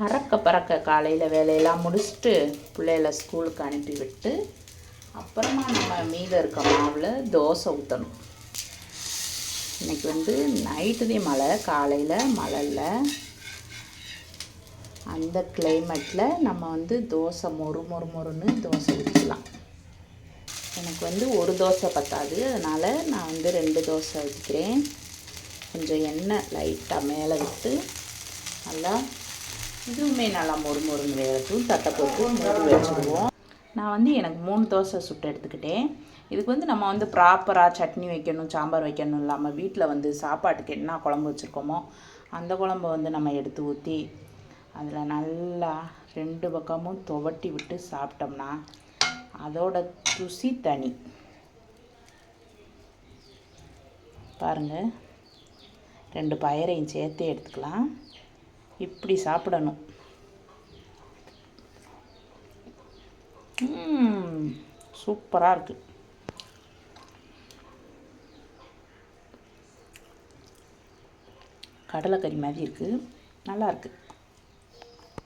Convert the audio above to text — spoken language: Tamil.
அறக்க பறக்க காலையில் வேலையெல்லாம் முடிச்சுட்டு பிள்ளைகளை ஸ்கூலுக்கு அனுப்பி விட்டு அப்புறமா நம்ம மீதம் இருக்க மாவில் தோசை ஊற்றணும். இன்றைக்கி நைட்டுதே மழை, காலையில் மழை இல்லை. அந்த கிளைமேட்டில் நம்ம தோசை மொறுன்னு தோசை ஊற்றிக்கலாம். எனக்கு ஒரு தோசை பத்தாது, அதனால் நான் 2 தோசை ஊற்றிக்கிறேன். கொஞ்சம் எண்ணெய் லைட்டாக மேலே விட்டு நல்லா இதுவுமே நல்லா மொறுன்னு வேகட்டும். தட்டை போட்டு மூடி வச்சுடுவோம். நான் எனக்கு 3 தோசை சுட்டு எடுத்துக்கிட்டேன். இதுக்கு நம்ம ப்ராப்பராக சட்னி வைக்கணும், சாம்பார் வைக்கணும் இல்லாமல் வீட்டில் சாப்பாட்டுக்கு என்ன குழம்பு வச்சுருக்கோமோ அந்த குழம்பு நம்ம எடுத்து ஊற்றி அதில் நல்லா 2 பக்கமும் துவட்டி விட்டு சாப்பிட்டோம்னா அதோட ருசி தனி. பாருங்கள், 2 பயரையும் சேர்த்தே எடுத்துக்கலாம். இப்படி சாப்பிடணும். சூப்பராக இருக்குது. கடலைக்கறி மாதிரி இருக்குது, நல்லாயிருக்கு.